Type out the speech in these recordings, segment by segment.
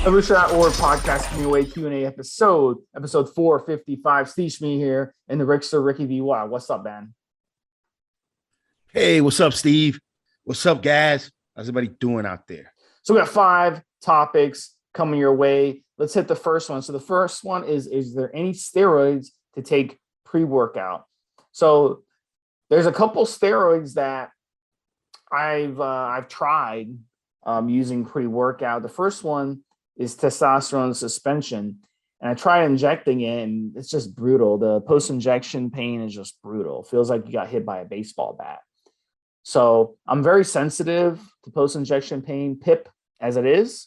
Evolutionary or podcast giving away Q&A episode 455. Stevesmi here and the Rickster Ricky VY. What's up, man? Hey, what's up, Steve? What's up, guys? How's everybody doing out there? So we got 5 topics coming your way. Let's hit the first one. So the first one is there any steroids to take pre-workout? So there's a couple steroids that I've tried using pre-workout. The first one is testosterone suspension. And I tried injecting it, and it's just brutal. The post-injection pain is just brutal. It feels like you got hit by a baseball bat. So I'm very sensitive to post-injection pain, PIP as it is.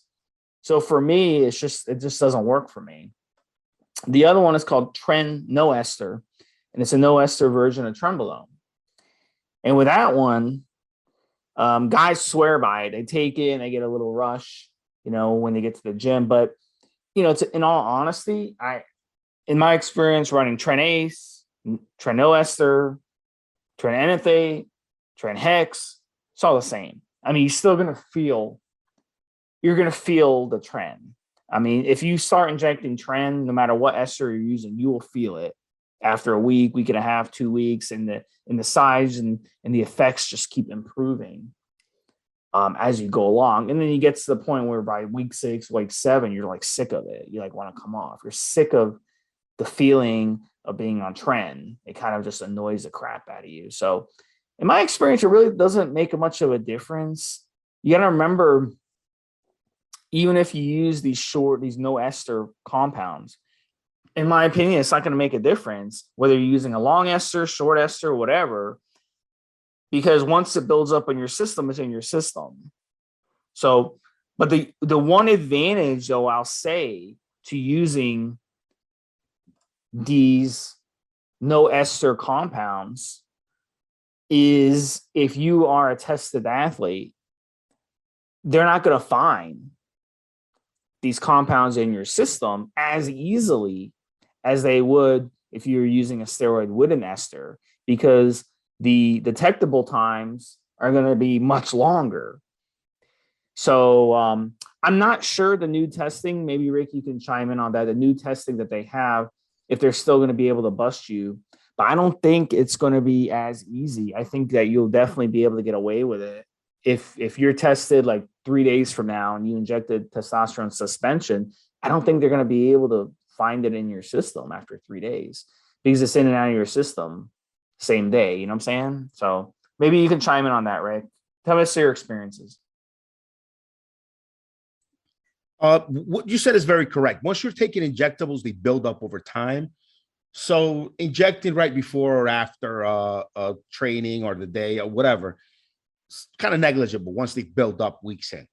So for me, it just doesn't work for me. The other one is called no ester, and it's a no ester version of trenbolone. And with that one, guys swear by it. They take it and they get a little rush, when they get to the gym. But, in all honesty, in my experience running Tren Ace, Tren no ester, Tren NFA, Tren Hex, it's all the same. I mean, you're going to feel the trend. I mean, if you start injecting Tren, no matter what ester you're using, you will feel it after a week and a half, 2 weeks, and the size and the effects just keep improving as you go along. And then you get to the point where by week 6, week 7, you're like sick of it. You like want to come off. You're sick of the feeling of being on Tren. It kind of just annoys the crap out of you. So in my experience, it really doesn't make much of a difference. You got to remember, even if you use these no ester compounds, in my opinion, it's not going to make a difference whether you're using a long ester, short ester, whatever, because once it builds up in your system, it's in your system. So, but the one advantage, though, I'll say to using these no ester compounds is if you are a tested athlete, they're not going to find these compounds in your system as easily as they would if you're using a steroid with an ester, because the detectable times are going to be much longer. So I'm not sure the new testing, maybe Rick, you can chime in on that, the new testing that they have, if they're still going to be able to bust you. But I don't think it's going to be as easy. I think that you'll definitely be able to get away with it. If you're tested like 3 days from now and you injected testosterone suspension, I don't think they're going to be able to find it in your system after 3 days because it's in and out of your system same day. You know what I'm saying? So maybe you can chime in on that, Rick. Tell us your experiences. What you said is very correct. Once you're taking injectables, they build up over time. So injecting right before or after training or the day or whatever, it's kind of negligible once they build up weeks in.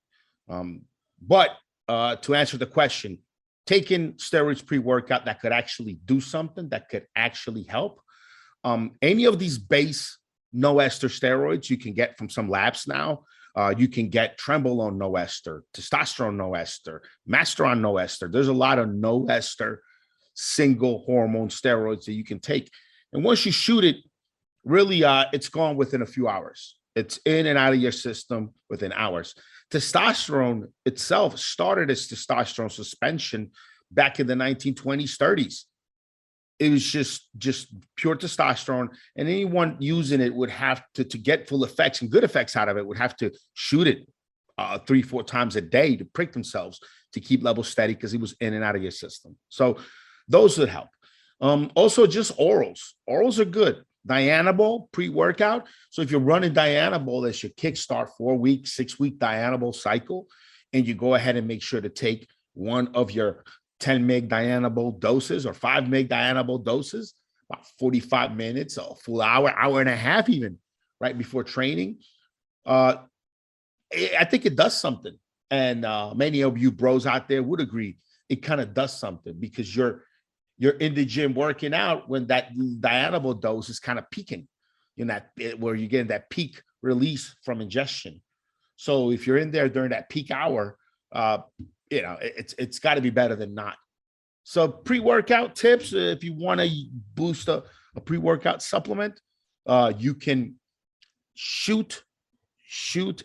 But to answer the question, taking steroids pre-workout that could actually do something, that could actually help. Any of these base no ester steroids you can get from some labs now. You can get trenbolone no ester, testosterone no ester, masteron no ester. There's a lot of no ester single hormone steroids that you can take. And once you shoot it, really, it's gone within a few hours. It's in and out of your system within hours. Testosterone itself started as testosterone suspension back in the 1920s, 30s. It was just pure testosterone, and anyone using it would have to get full effects and good effects out of it would have to shoot it 3-4 times a day to prick themselves to keep levels steady because it was in and out of your system. So those would help. Also, just orals. Orals are good. Dianabol pre-workout. So if you're running Dianabol as your kickstart 4-week, 6-week Dianabol cycle, and you go ahead and make sure to take one of your 10 mg Dianabol doses or 5 mg Dianabol doses, about 45 minutes, a full hour, hour and a half even, right before training. I think it does something. And many of you bros out there would agree. It kind of does something because you're in the gym working out when that Dianabol dose is kind of peaking, where you're getting that peak release from ingestion. So if you're in there during that peak hour, it's got to be better than not. So pre-workout tips, if you want to boost a pre-workout supplement, you can shoot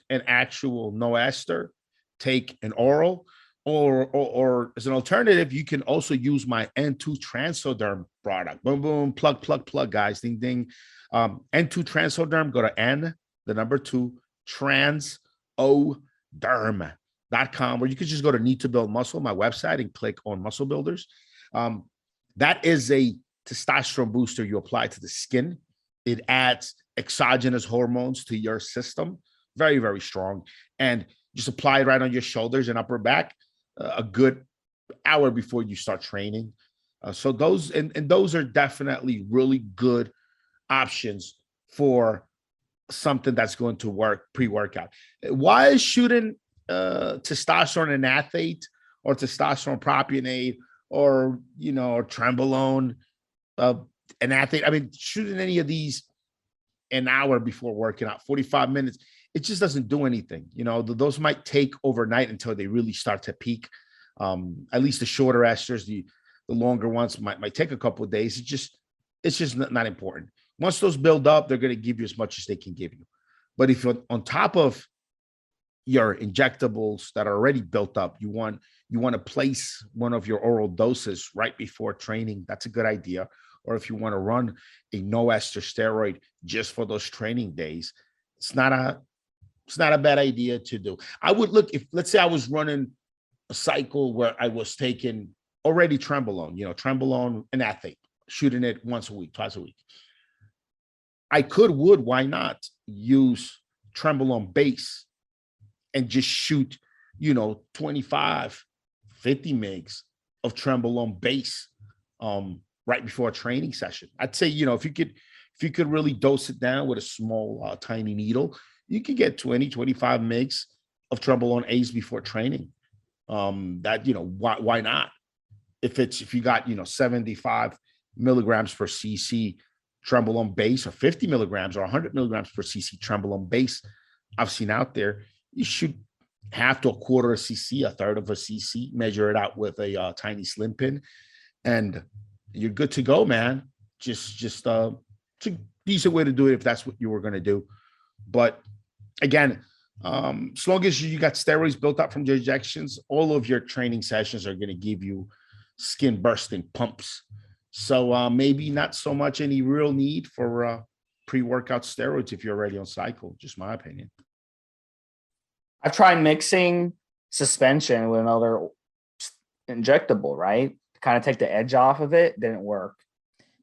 an actual no ester, take an oral. or as an alternative, you can also use my N2 Transoderm product. Boom, boom, plug, guys. Ding, ding. N2 Transoderm, go to N, the number 2, transoderm.com, where you could just go to Need to Build Muscle, my website, and click on Muscle Builders. That is a testosterone booster you apply to the skin. It adds exogenous hormones to your system. Very, very strong. And just apply it right on your shoulders and upper back a good hour before you start training. So those and those are definitely really good options for something that's going to work pre-workout. Why is shooting testosterone in an athlete, or testosterone propionate, or or trenbolone an athlete? I mean, shooting any of these an hour before working out, 45 minutes, it just doesn't do anything. Those might take overnight until they really start to peak. At least the shorter esters, the longer ones might take a couple of days. It's just not important. Once those build up, they're going to give you as much as they can give you. But if you're on top of your injectables that are already built up, you want to place one of your oral doses right before training. That's a good idea. Or if you want to run a no ester steroid just for those training days, it's not a bad idea to do. I would look, if let's say I was running a cycle where I was taking already trenbolone, an athlete, shooting it once a week, twice a week. Why not use trenbolone base and just shoot, 25, 50 mgs of trenbolone base right before a training session. I'd say, if you could really dose it down with a small, tiny needle, you could get 20, 25 mgs of trenbolone A's before training. Why not? If you got, 75 milligrams per cc trenbolone base, or 50 milligrams or 100 milligrams per cc trenbolone base I've seen out there, you should half to a quarter of a cc, a third of a cc, measure it out with a tiny slim pin, and you're good to go, man. Just it's a decent way to do it if that's what you were going to do. But again, as long as you got steroids built up from your injections, all of your training sessions are going to give you skin bursting pumps. So maybe not so much any real need for pre-workout steroids if you're already on cycle. Just my opinion. I've tried mixing suspension with another injectable, right? To kind of take the edge off of it. Didn't work.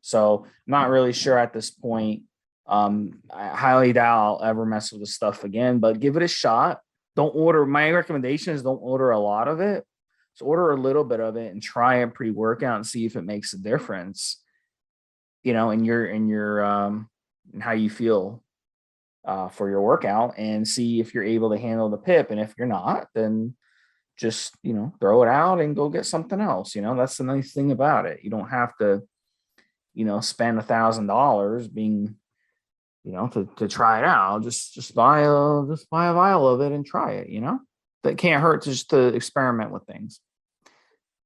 So I'm not really sure at this point. I highly doubt I'll ever mess with this stuff again, but give it a shot. My recommendation is don't order a lot of it. So order a little bit of it and try a pre-workout and see if it makes a difference, in how you feel for your workout, and see if you're able to handle the PIP. And if you're not, then just, throw it out and go get something else. That's the nice thing about it. You don't have to, spend $1,000 being, to try it out. Just buy a vial of it and try it. That can't hurt just to experiment with things.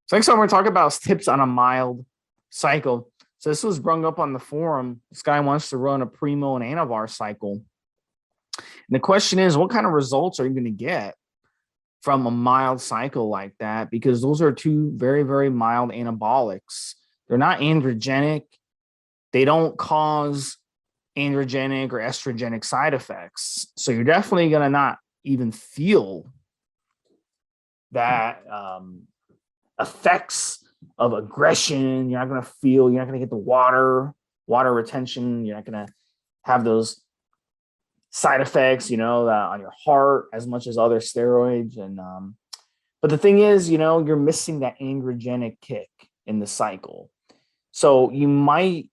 So next time we're talking about tips on a mild cycle. So this was brung up on the forum. This guy wants to run a Primo and Anavar cycle. And the question is, what kind of results are you going to get from a mild cycle like that? Because those are two very, very mild anabolics. They're not androgenic. They don't cause androgenic or estrogenic side effects. So you're definitely going to not even feel that effects of aggression. You're not going to get the water retention. You're not going to have those side effects, on your heart as much as other steroids. And but the thing is, you're missing that androgenic kick in the cycle. So you might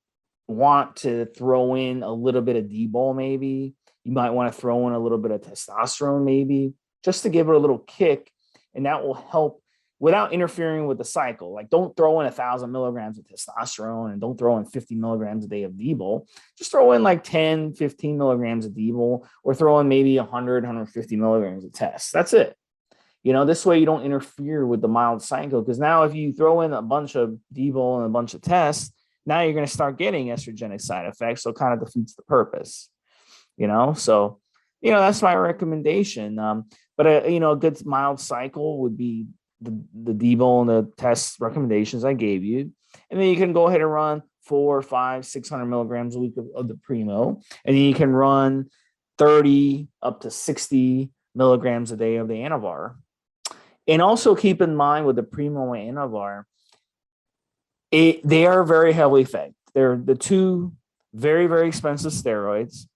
want to throw in a little bit of D-bol, maybe. You might want to throw in a little bit of testosterone, maybe, just to give it a little kick, and that will help without interfering with the cycle. Like, don't throw in 1,000 milligrams of testosterone and don't throw in 50 milligrams a day of D-bol. Just throw in like 10, 15 milligrams of D-bol, or throw in maybe 100, 150 milligrams of test. That's it. This way you don't interfere with the mild cycle, because now if you throw in a bunch of D-bol and a bunch of tests, now you're going to start getting estrogenic side effects. So it kind of defeats the purpose, So, that's my recommendation. But a good mild cycle would be the Debo and the test recommendations I gave you, and then you can go ahead and run 4, 5, 600 milligrams a week of the Primo, and then you can run 30 up to 60 milligrams a day of the Anavar. And also keep in mind with the Primo and Anavar, they are very heavily fed. They're the two very, very expensive steroids.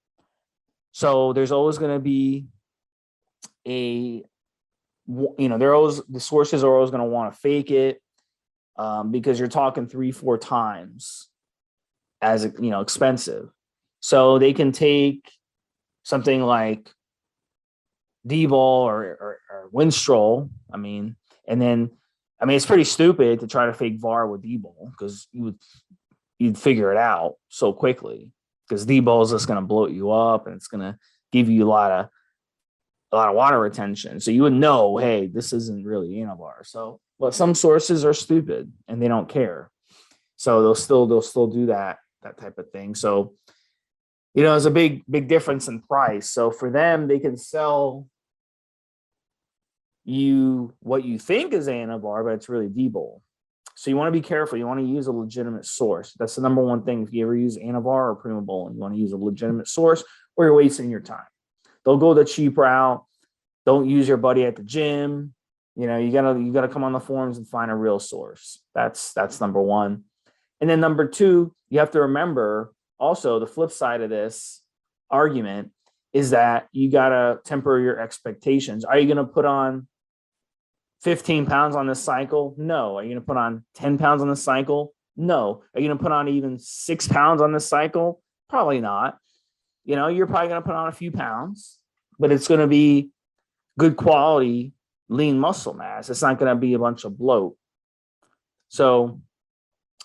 So there's always going to be they're always, the sources are always going to want to fake it because you're talking 3-4 times as expensive. So they can take something like D-ball or Winstrol. And it's pretty stupid to try to fake VAR with D-ball because you'd figure it out so quickly because D-ball is just going to bloat you up and it's going to give you a lot of water retention. So you would know, hey, this isn't really Anavar. So, but some sources are stupid and they don't care. So they'll still do that type of thing. So, there's a big difference in price. So for them, they can sell you what you think is Anavar, but it's really D-bol. So you want to be careful. You want to use a legitimate source. That's the number one thing. If you ever use Anavar or Primobolan, you want to use a legitimate source or you're wasting your time. Don't go the cheap route. Don't use your buddy at the gym. You gotta come on the forums and find a real source. That's number one. And then number two, you have to remember also the flip side of this argument is that you gotta temper your expectations. Are you gonna put on 15 pounds on this cycle? No. Are you gonna put on 10 pounds on this cycle? No. Are you gonna put on even 6 pounds on this cycle? Probably not. You're probably going to put on a few pounds, but it's going to be good quality lean muscle mass. It's not going to be a bunch of bloat. So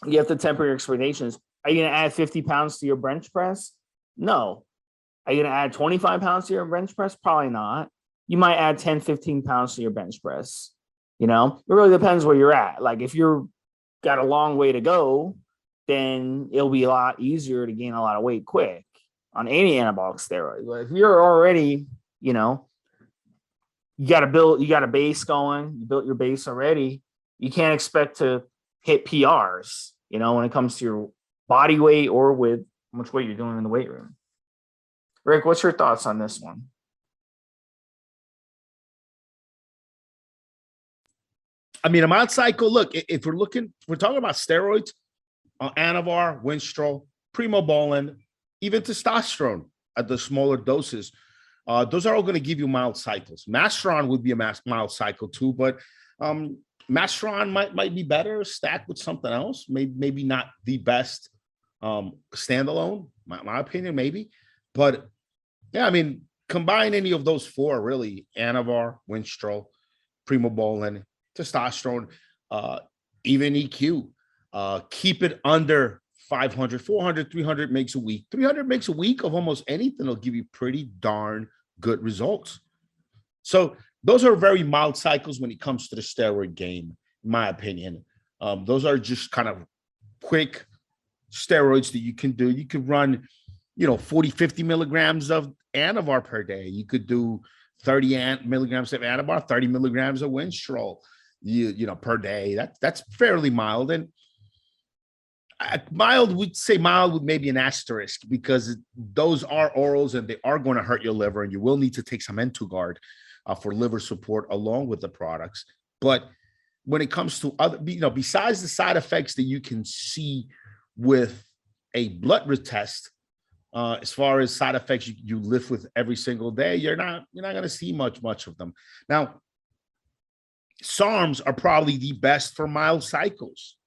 you have to temper your expectations. Are you going to add 50 pounds to your bench press? No. Are you going to add 25 pounds to your bench press? Probably not. You might add 10, 15 pounds to your bench press. It really depends where you're at. Like if you're got a long way to go, then it'll be a lot easier to gain a lot of weight quick on any anabolic steroid. But if you're already, you got a base going, you built your base already, you can't expect to hit PRs, when it comes to your body weight or with how much weight you're doing in the weight room. Rick, what's your thoughts on this one? A mild cycle, look, if we're talking about steroids, Anavar, Winstrol, Primobolan, even testosterone at the smaller doses, those are all going to give you mild cycles. Masteron would be a mild cycle too, but Masteron might be better stacked with something else. Maybe not the best standalone, my opinion, maybe. But yeah, combine any of those four really: Anavar, Winstrol, Primobolan, testosterone, even EQ. Keep it under 500, 400, 300 makes a week. 300 makes a week of almost anything will give you pretty darn good results. So those are very mild cycles when it comes to the steroid game, in my opinion. Those are just kind of quick steroids that you can do. You could run, 40, 50 milligrams of Anavar per day. You could do 30 milligrams of Anavar, 30 milligrams of Winstrol, per day. That's fairly mild. And mild, we'd say mild with maybe an asterisk because those are orals and they are going to hurt your liver and you will need to take some Entugard for liver support along with the products. But when it comes to other, besides the side effects that you can see with a blood test, as far as side effects you live with every single day, you're not going to see much of them. Now, SARMs are probably the best for mild cycles.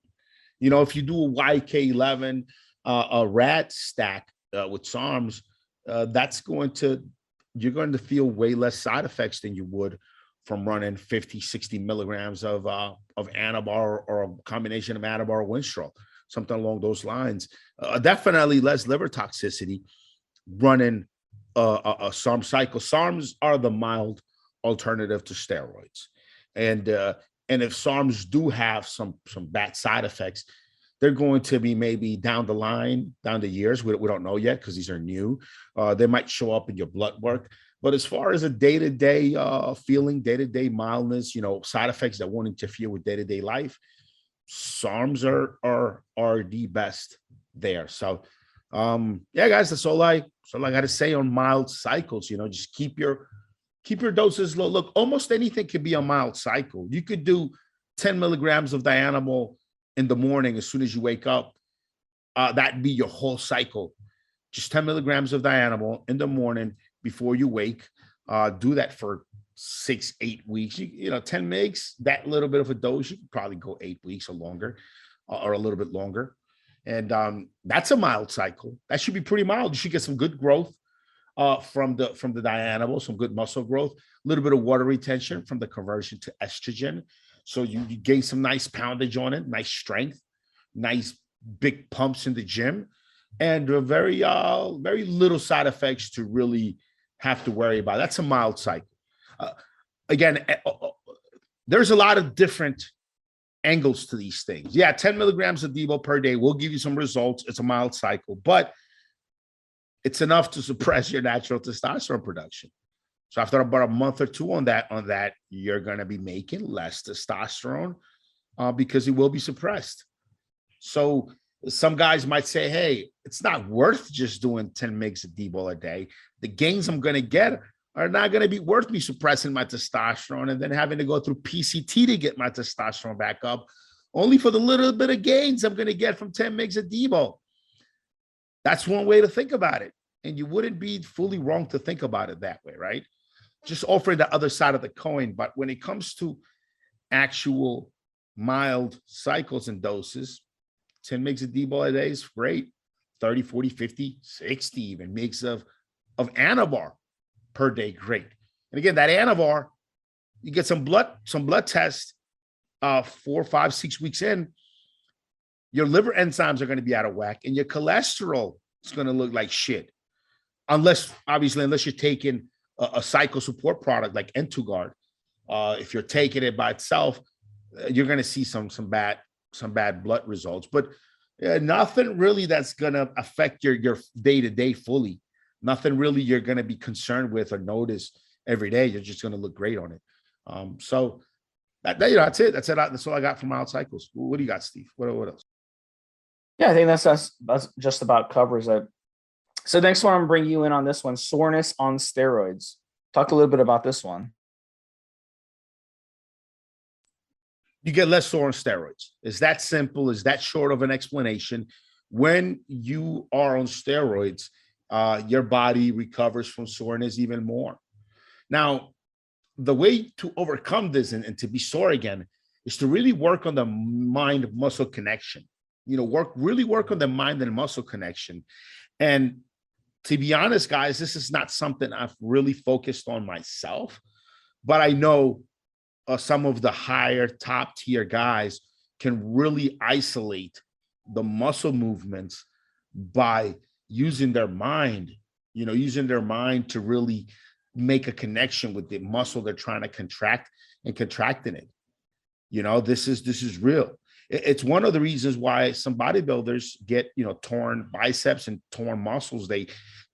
If you do a YK11, a rat stack with SARMs, you're going to feel way less side effects than you would from running 50, 60 milligrams of Anavar or a combination of Anavar or Winstrol, something along those lines. Definitely less liver toxicity running a SARM cycle. SARMs are the mild alternative to steroids. And if SARMs do have some bad side effects, They're going to be maybe down the line, down the years. We don't know yet because these are new. They might show up in your blood work. But as far as a day-to-day feeling, day-to-day mildness, side effects that won't interfere with day-to-day life, SARMs are the best there. So yeah, guys, that's all I got to say on mild cycles. Just keep your doses low. Look, almost anything could be a mild cycle. You could do 10 milligrams of Dianabol in the morning as soon as you wake up. That'd be your whole cycle. Just 10 milligrams of Dianabol in the morning before you wake. Do that for 6-8 weeks. 10 mgs, that little bit of a dose, you could probably go 8 weeks or longer, or a little bit longer. And that's a mild cycle. That should be pretty mild. You should get some good growth from the Dianabol, some good muscle growth, a little bit of water retention from the conversion to estrogen. So you gain some nice poundage on it, nice strength, nice big pumps in the gym, and very little side effects to really have to worry about. That's a mild cycle. Again, there's a lot of different angles to these things. Yeah, 10 milligrams of Devo per day will give you some results. It's a mild cycle, but it's enough to suppress your natural testosterone production. So after about a month or two on that, you're going to be making less testosterone because it will be suppressed. So some guys might say, hey, it's not worth just doing 10 mgs of Devo a day. The gains I'm going to get are not going to be worth me suppressing my testosterone and then having to go through PCT to get my testosterone back up, only for the little bit of gains I'm going to get from 10 mgs of Devo. That's one way to think about it. And you wouldn't be fully wrong to think about it that way, right? Just offering the other side of the coin. But when it comes to actual mild cycles and doses, 10 mgs of Devo a day is great. 30, 40, 50, 60 even mgs of Anavar per day, great. And again, that Anavar, you get some blood tests 4, 5, 6 weeks in, your liver enzymes are going to be out of whack and your cholesterol is going to look like shit. Unless you're taking a cycle support product like Entugard. If you're taking it by itself, you're going to see some bad blood results. But nothing really that's going to affect your day-to-day fully. Nothing really you're going to be concerned with or notice every day. You're just going to look great on it. So that's it. That's all I got for mild cycles. What do you got, Steve? What else? Yeah, I think that's just about covers it. So next one, I'm bringing you in on this one, soreness on steroids. Talk a little bit about this one. You get less sore on steroids. It's that simple. It's that short of an explanation. When you are on steroids, your body recovers from soreness even more. Now, the way to overcome this and to be sore again is to really work on the mind-muscle connection. Really work on the mind and muscle connection. And to be honest, guys, this is not something I've really focused on myself, but I know some of the higher top tier guys can really isolate the muscle movements by using their mind, to really make a connection with the muscle they're trying to contract and contracting it. This is real. It's one of the reasons why some bodybuilders get, torn biceps and torn muscles. They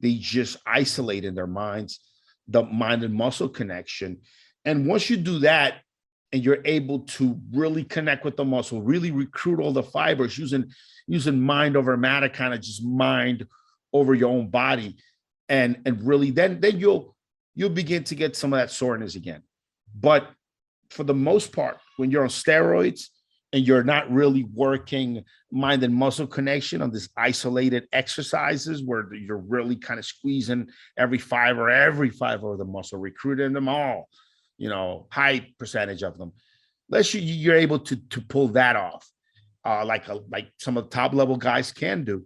just isolate in their minds, the mind and muscle connection. And once you do that, and you're able to really connect with the muscle, really recruit all the fibers using mind over matter, kind of just mind over your own body. And really then you'll begin to get some of that soreness again. But for the most part, when you're on steroids and you're not really working mind and muscle connection on this isolated exercises where you're really kind of squeezing every fiber of the muscle, recruiting them all, high percentage of them, unless you're able to pull that off, like some of the top level guys can do.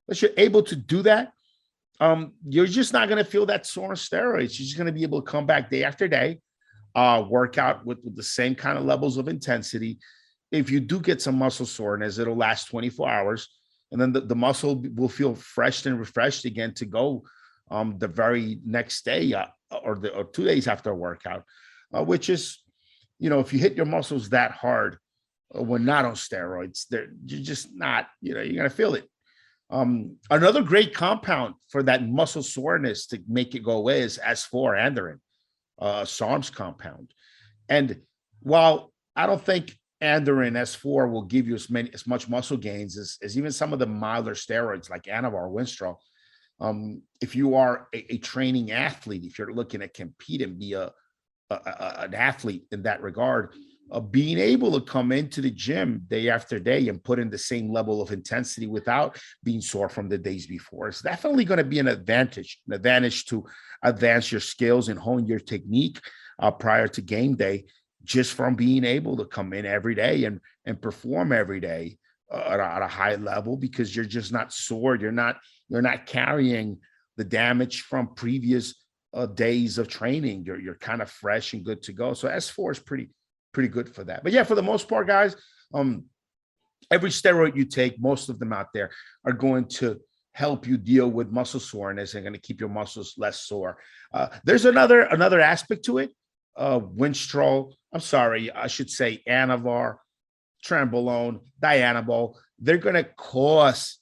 Unless you're able to do that, you're just not going to feel that sore on steroids. You're just going to be able to come back day after day, work out with the same kind of levels of intensity. If you do get some muscle soreness, it'll last 24 hours, and then the muscle will feel fresh and refreshed again to go the very next day or 2 days after a workout, which is, if you hit your muscles that hard, when not on steroids. You're just not, you're going to feel it. Another great compound for that muscle soreness to make it go away is S4 andorin, SARM's compound. And while I don't think andorin S4 will give you as much muscle gains as even some of the milder steroids like Anavar, Winstrol, if you are a training athlete, if you're looking to compete and be an athlete in that regard, being able to come into the gym day after day and put in the same level of intensity without being sore from the days before, it's definitely going to be an advantage to advance your skills and hone your technique prior to game day, just from being able to come in every day and perform every day at a high level, because you're just not sore. You're not carrying the damage from previous days of training. You're kind of fresh and good to go. So S4 is pretty good for that. But yeah, for the most part, guys, every steroid you take, most of them out there are going to help you deal with muscle soreness and going to keep your muscles less sore. There's another aspect to it. Winstrol, I'm sorry, I should say Anavar, Trenbolone, Dianabol, they're going to cause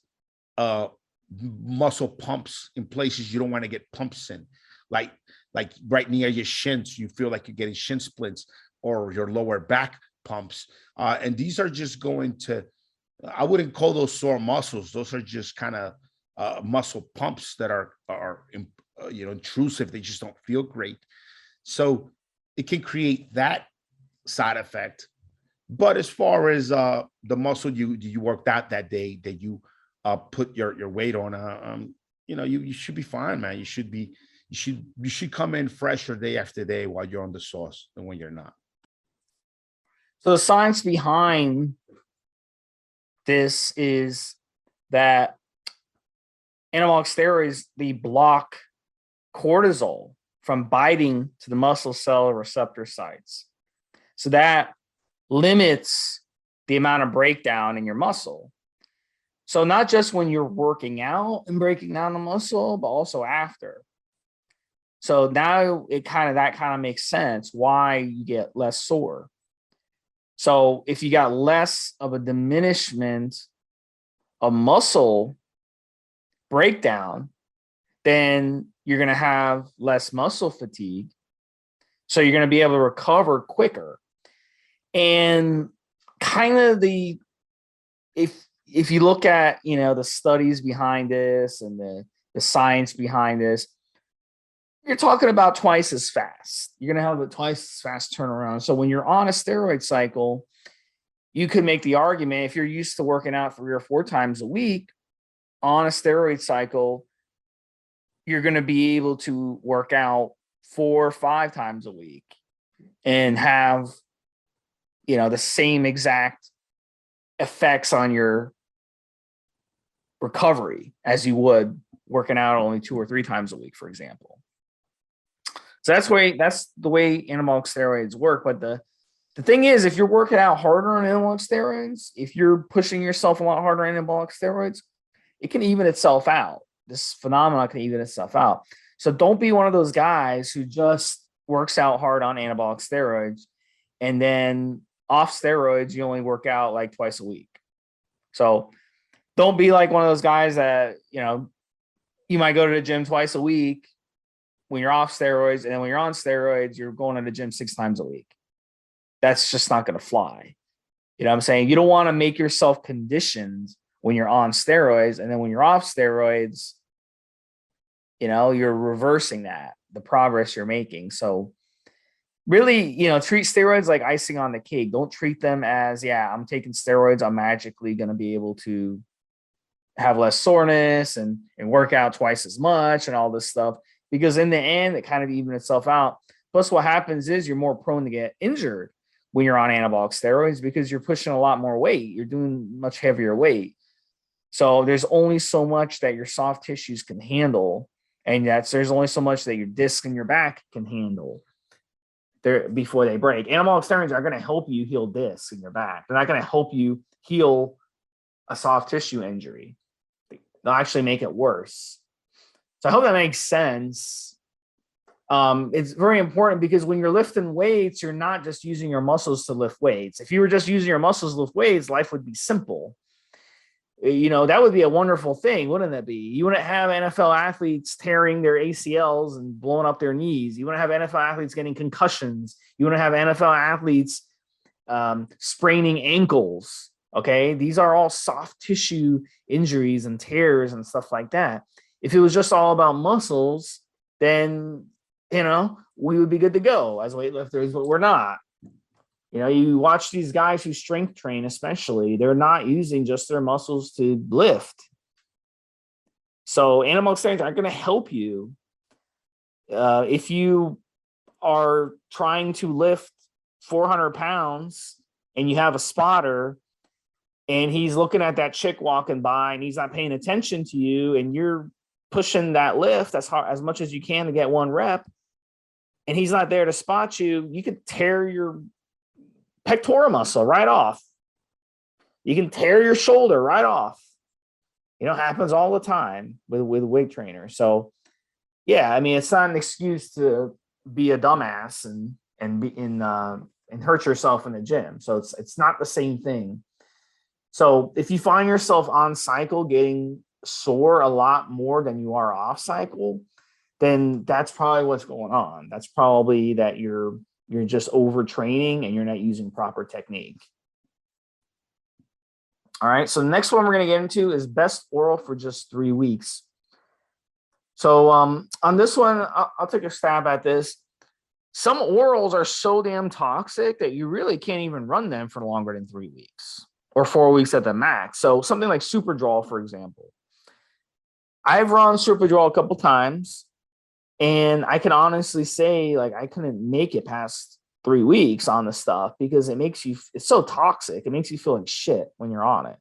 muscle pumps in places you don't want to get pumps in, like right near your shins. You feel like you're getting shin splints, or your lower back pumps. And these are just going to, I wouldn't call those sore muscles. Those are just kind of muscle pumps that are intrusive. They just don't feel great. So it can create that side effect. But as far as the muscle you worked out that day that you put your weight on, you should be fine, man. You should come in fresher day after day while you're on the sauce than when you're not. So the science behind this is that anabolic steroids, they block cortisol from binding to the muscle cell receptor sites. So that limits the amount of breakdown in your muscle. So not just when you're working out and breaking down the muscle, but also after. So now that kind of makes sense why you get less sore. So if you got less of a diminishment of muscle breakdown, then you're going to have less muscle fatigue. So you're going to be able to recover quicker. And kind of if you look at, the studies behind this and the science behind this, you're talking about twice as fast. You're going to have a twice as fast turnaround. So when you're on a steroid cycle, you could make the argument, if you're used to working out 3 or 4 times a week, on a steroid cycle, you're going to be able to work out 4 or 5 times a week and have, the same exact effects on your recovery as you would working out only 2 or 3 times a week, for example. So that's the way anabolic steroids work. But the thing is, if you're working out harder on anabolic steroids, if you're pushing yourself a lot harder on anabolic steroids, it can even itself out. This phenomenon can even itself out. So don't be one of those guys who just works out hard on anabolic steroids and then off steroids, you only work out like twice a week. So don't be like one of those guys that, you might go to the gym twice a week when you're off steroids, and then when you're on steroids, you're going to the gym 6 times a week. That's just not going to fly. You know what I'm saying? You don't want to make yourself conditioned when you're on steroids, and then when you're off steroids, you're reversing the progress you're making. So really, treat steroids like icing on the cake. Don't treat them as, I'm taking steroids, I'm magically going to be able to have less soreness and work out twice as much and all this stuff. Because in the end, it kind of evens itself out. Plus, what happens is you're more prone to get injured when you're on anabolic steroids because you're pushing a lot more weight. You're doing much heavier weight. So there's only so much that your soft tissues can handle. And there's only so much that your disc and your back can handle before they break. Anabolic steroids are going to help you heal discs in your back. They're not going to help you heal a soft tissue injury. They'll actually make it worse. So I hope that makes sense. It's very important because when you're lifting weights, you're not just using your muscles to lift weights. If you were just using your muscles to lift weights, life would be simple. That would be a wonderful thing, wouldn't that be? You wouldn't have NFL athletes tearing their ACLs and blowing up their knees. You wouldn't have NFL athletes getting concussions. You wouldn't have NFL athletes spraining ankles. Okay, these are all soft tissue injuries and tears and stuff like that. If it was just all about muscles, then we would be good to go as weightlifters, but we're not. You watch these guys who strength train, especially, they're not using just their muscles to lift. So anabolic steroids aren't going to help you. If you are trying to lift 400 pounds and you have a spotter and he's looking at that chick walking by and he's not paying attention to you and you're pushing that lift as hard as much as you can to get one rep, and he's not there to spot you, you could tear your pectoral muscle right off. You can tear your shoulder right off. Happens all the time with weight trainers. So yeah, I mean, it's not an excuse to be a dumbass and hurt yourself in the gym. So it's not the same thing. So if you find yourself on cycle getting sore a lot more than you are off cycle, then that's probably what's going on. That's probably that you're just overtraining and you're not using proper technique. All right, so the next one we're going to get into is best oral for just 3 weeks. So on this one, I'll take a stab at this. Some orals are so damn toxic that you really can't even run them for longer than 3 weeks or 4 weeks at the max. So something like Superdrol, for example. I've run Superdrol a couple times. And I can honestly say, I couldn't make it past 3 weeks on the stuff because it's so toxic. It makes you feel like shit when you're on it.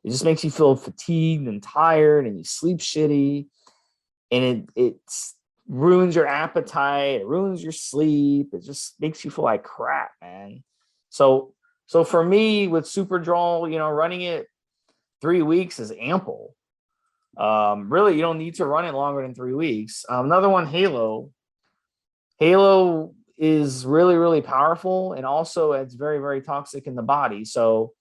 It just makes you feel fatigued and tired and you sleep shitty. And it ruins your appetite. It ruins your sleep. It just makes you feel like crap, man. So for me with Superdrol, running it 3 weeks is ample. Really, you don't need to run it longer than 3 weeks. Another one, Halo is really, really powerful, and also it's very, very toxic in the body. So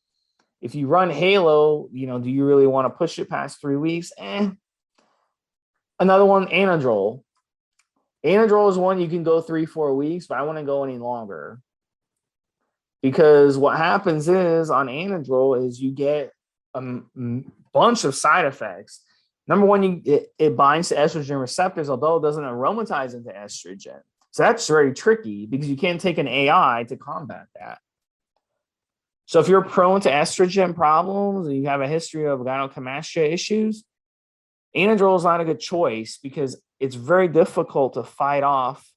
if you run Halo, do you really want to push it past 3 weeks? Another one, Anadrol is one you can go 3-4 weeks, but I want to go any longer, because what happens is on Anadrol is you get a bunch of side effects. Number one, it binds to estrogen receptors, although it doesn't aromatize into estrogen. So that's very tricky because you can't take an AI to combat that. So if you're prone to estrogen problems and you have a history of gynecomastia issues, Anadrol is not a good choice because it's very difficult to fight off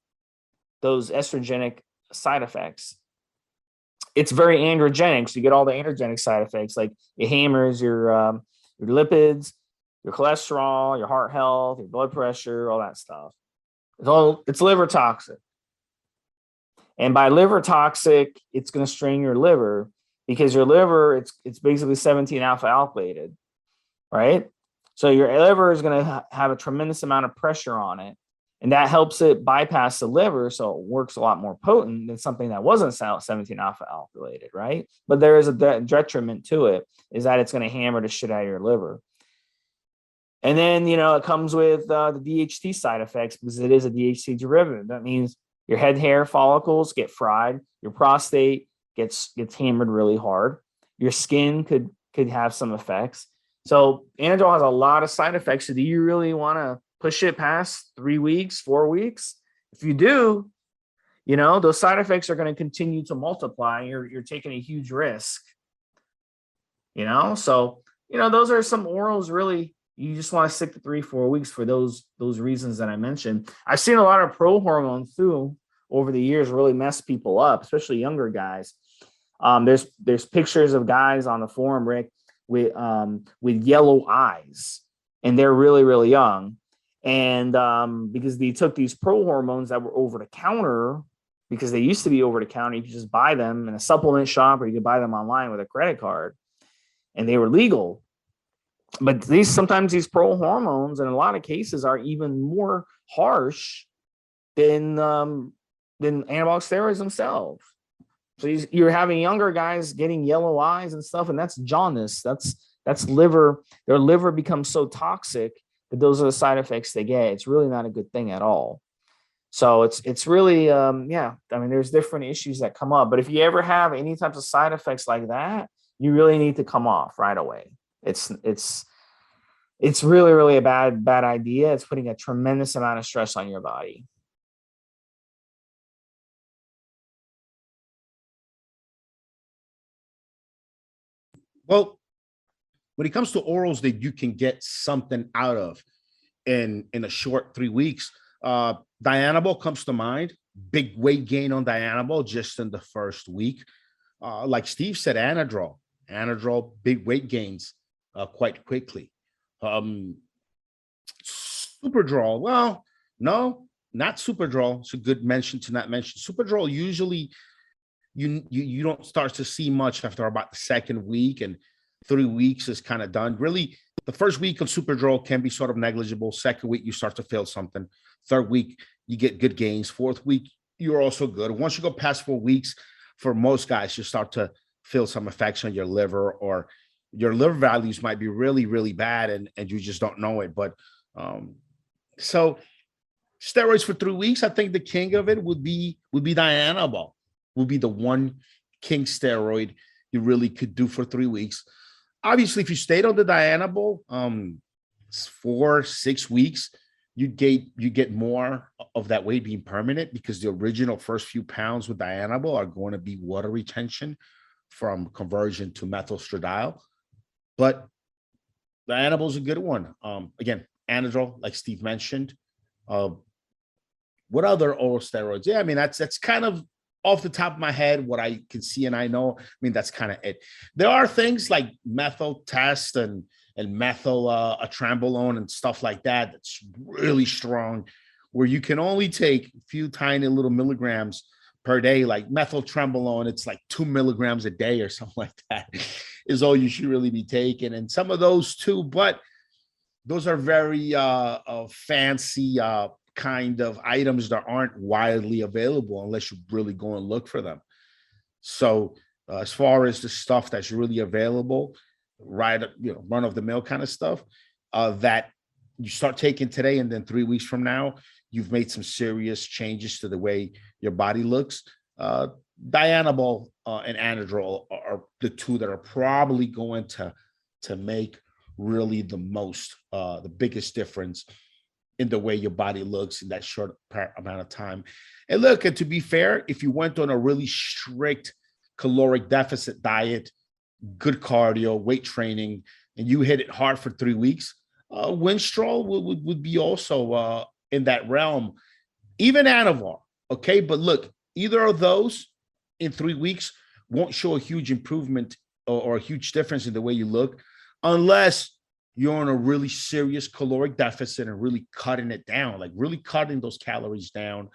those estrogenic side effects. It's very androgenic, so you get all the androgenic side effects, like it hammers your lipids, your cholesterol, your heart health, your blood pressure, all that stuff. It's liver toxic. And by liver toxic, it's going to strain your liver because your liver, it's basically 17 alpha alkylated, right? So your liver is going to have a tremendous amount of pressure on it. And that helps it bypass the liver, so it works a lot more potent than something that wasn't 17 alpha alkylated, right? But there is a detriment to it, is that it's going to hammer the shit out of your liver. And then, it comes with the DHT side effects because it is a DHT derivative. That means your head hair follicles get fried, your prostate gets hammered really hard, your skin could have some effects. So Anadrol has a lot of side effects. So do you really want to push it past 3 weeks, 4 weeks? If you do, those side effects are going to continue to multiply. You're taking a huge risk. So those are some orals really. You just want to stick to 3-4 weeks for those reasons that I mentioned. I've seen a lot of pro hormones too over the years really mess people up, especially younger guys. There's pictures of guys on the forum, Rick, with yellow eyes, and they're really, really young. And because they took these pro hormones that were over the counter, because they used to be over the counter, you could just buy them in a supplement shop or you could buy them online with a credit card, and they were legal. But sometimes these pro hormones in a lot of cases are even more harsh than anabolic steroids themselves. So you're having younger guys getting yellow eyes and stuff, and that's jaundice. That's liver. Their liver becomes so toxic that those are the side effects they get. It's really not a good thing at all. So it's really yeah. I mean, there's different issues that come up, but if you ever have any types of side effects like that, you really need to come off right away. It's really a bad idea. It's putting a tremendous amount of stress on your body. Well, when it comes to orals that you can get something out of in a short 3 weeks, Dianabol comes to mind. Big weight gain on Dianabol just in the first week. Like Steve said, Anadrol, big weight gains quite quickly. Superdrol, well, no, not Superdrol. It's a good mention to not mention. Superdrol usually you don't start to see much after about the second week, and 3 weeks is kind of done. Really, the first week of Superdrol can be sort of negligible. Second week, you start to feel something. Third week, you get good gains. Fourth week, you're also good. Once you go past 4 weeks, for most guys, you start to feel some effects on your liver, or your liver values might be really, really bad, and you just don't know it. But so steroids for 3 weeks, I think the king of it would be Dianabol. Would be the one king steroid you really could do for 3 weeks. Obviously, if you stayed on the Dianabol 4-6 weeks, you get more of that weight being permanent, because the original first few pounds with Dianabol are going to be water retention from conversion to methylestradiol. But Dianabol is a good one. Again, Anadrol, like Steve mentioned. What other oral steroids? Yeah, I mean, that's kind of off the top of my head, what I can see and I know. I mean, that's kind of it. There are things like methyl test and methyl atrambolone and stuff like that that's really strong, where you can only take a few tiny little milligrams per day. Like methyl trembolone, it's like 2 milligrams a day or something like that is all you should really be taking. And some of those too, but those are very fancy kind of items that aren't widely available unless you really go and look for them. So as far as the stuff that's really available, right, run of the mill kind of stuff that you start taking today, and then 3 weeks from now, you've made some serious changes to the way your body looks. Dianabol and Anadrol are the two that are probably going to make really the biggest difference in the way your body looks in that short amount of time. And look, and to be fair, if you went on a really strict caloric deficit diet, good cardio, weight training, and you hit it hard for 3 weeks, Winstrol would be also in that realm. Even Anavar, okay? But look, either of those in 3 weeks won't show a huge improvement or a huge difference in the way you look, unless you're on a really serious caloric deficit and really cutting it down, like really cutting those calories down.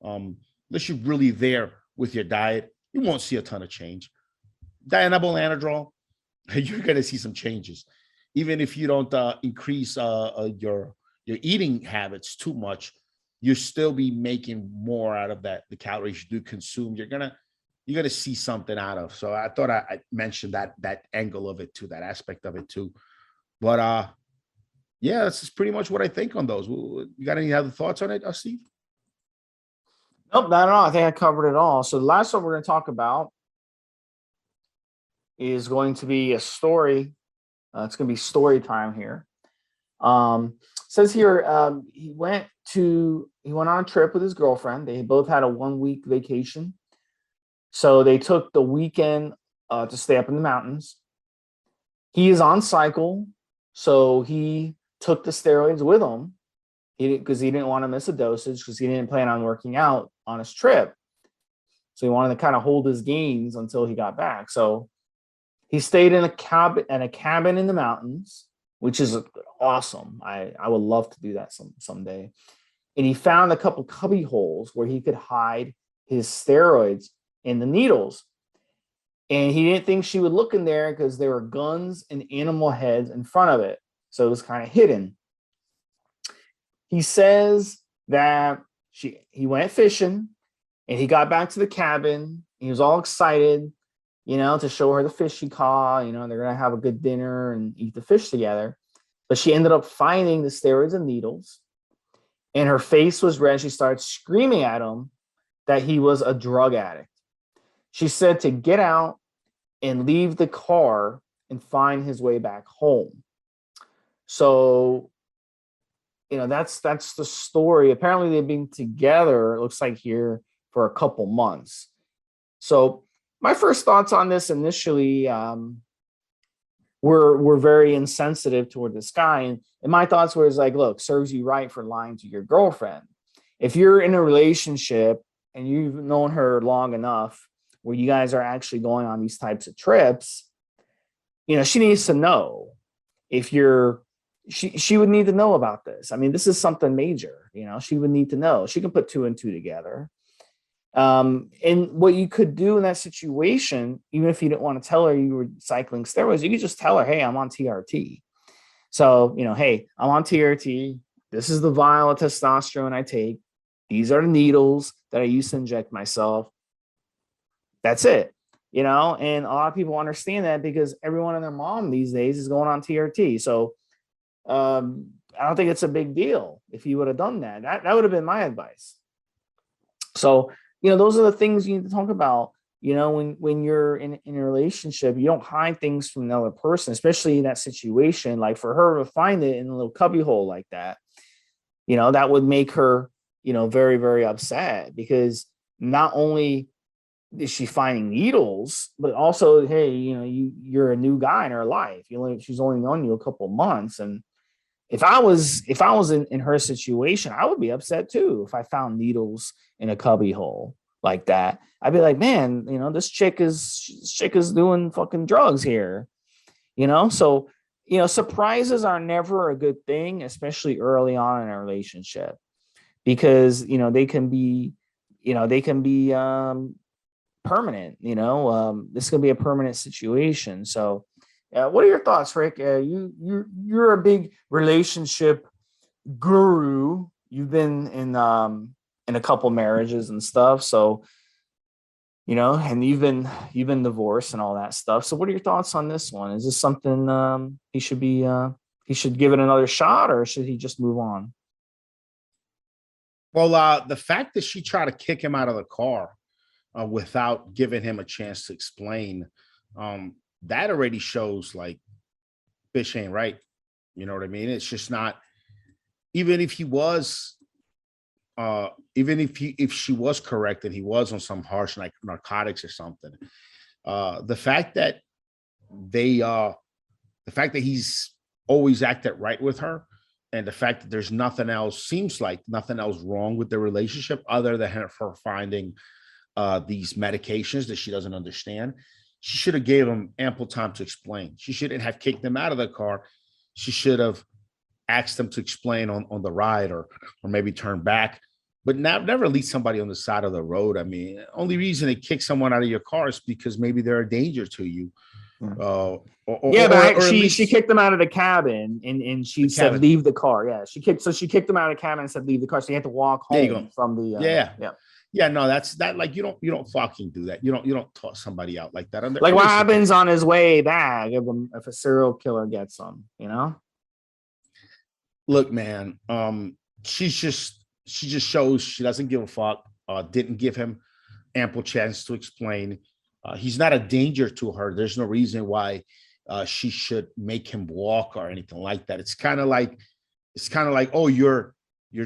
Unless you're really there with your diet, you won't see a ton of change. Dianabol, Anadrol, you're going to see some changes. Even if you don't increase your eating habits too much, you'll still be making more out of the calories you do consume. You're gonna see something out of. So I thought I mentioned that angle of it too, that aspect of it too. But yeah, that's pretty much what I think on those. You got any other thoughts on it, Steve? Nope, not at all. I think I covered it all. So the last one we're going to talk about is going to be a story. It's going to be story time here. Says here he went on a trip with his girlfriend. They both had a 1-week vacation. So they took the weekend to stay up in the mountains. He is on cycle, so he took the steroids with him because he didn't want to miss a dosage, because he didn't plan on working out on his trip. So he wanted to kind of hold his gains until he got back. So he stayed in a cabin in the mountains, which is awesome. I would love to do that someday. And he found a couple cubby holes where he could hide his steroids in the needles. And he didn't think she would look in there because there were guns and animal heads in front of it. So it was kind of hidden. He says that he went fishing, and he got back to the cabin. He was all excited, to show her the fish he caught. They're gonna have a good dinner and eat the fish together. But she ended up finding the steroids and needles, and her face was red. She started screaming at him that he was a drug addict. She said to get out and leave the car and find his way back home. So, that's the story. Apparently they've been together, it looks like here, for a couple months. So my first thoughts on this initially were very insensitive toward this guy. And my thoughts were like, look, serves you right for lying to your girlfriend. If you're in a relationship and you've known her long enough where you guys are actually going on these types of trips, she needs to know. If she would need to know about this. I mean, this is something major, she would need to know. She can put 2 and 2 together. And what you could do in that situation, even if you didn't want to tell her you were cycling steroids, you could just tell her, hey, I'm on TRT. So, hey, I'm on TRT. This is the vial of testosterone I take. These are the needles that I used to inject myself. That's it. And a lot of people understand that because everyone and their mom these days is going on TRT. So I don't think it's a big deal if you would have done that. That would have been my advice. So, those are the things you need to talk about. When you're in a relationship, you don't hide things from another person, especially in that situation. Like for her to find it in a little cubbyhole like that, that would make her, very, very upset, because not only is she finding needles, but also, hey, you're a new guy in her life. She's only known you a couple months. And if I was in her situation, I would be upset too. If I found needles in a cubbyhole like that, I'd be like, man, this chick is doing fucking drugs here, So, surprises are never a good thing, especially early on in a relationship, because, they can be permanent, this can be a permanent situation. So, what are your thoughts, Rick? You're a big relationship guru. You've been in a couple marriages and stuff. So, and you've been divorced and all that stuff. So, what are your thoughts on this one? Is this something he should give it another shot, or should he just move on? Well, the fact that she tried to kick him out of the car without giving him a chance to explain, that already shows like bitch ain't right. You know what I mean? It's just not, even if he was, even if she was correct and he was on some harsh like narcotics or something, the fact that he's always acted right with her, and the fact that there's seems like nothing else wrong with the relationship other than her finding these medications that she doesn't understand. She should have gave him ample time to explain. She shouldn't have kicked him out of the car. She should have asked him to explain on the ride, or maybe turn back, but never leave somebody on the side of the road. I mean, only reason they kick someone out of your car is because maybe they're a danger to you. But she kicked him out of the cabin, and she said leave the car. Yeah, she kicked him out of the cabin and said leave the car. So he had to walk home from the no, that's like you don't fucking do that. You don't toss somebody out like that. Like what happens on his way back if a serial killer gets him, Look, man, she just shows she doesn't give a fuck. Didn't give him ample chance to explain. He's not a danger to her. There's no reason why she should make him walk or anything like that. It's kind of like, oh, you're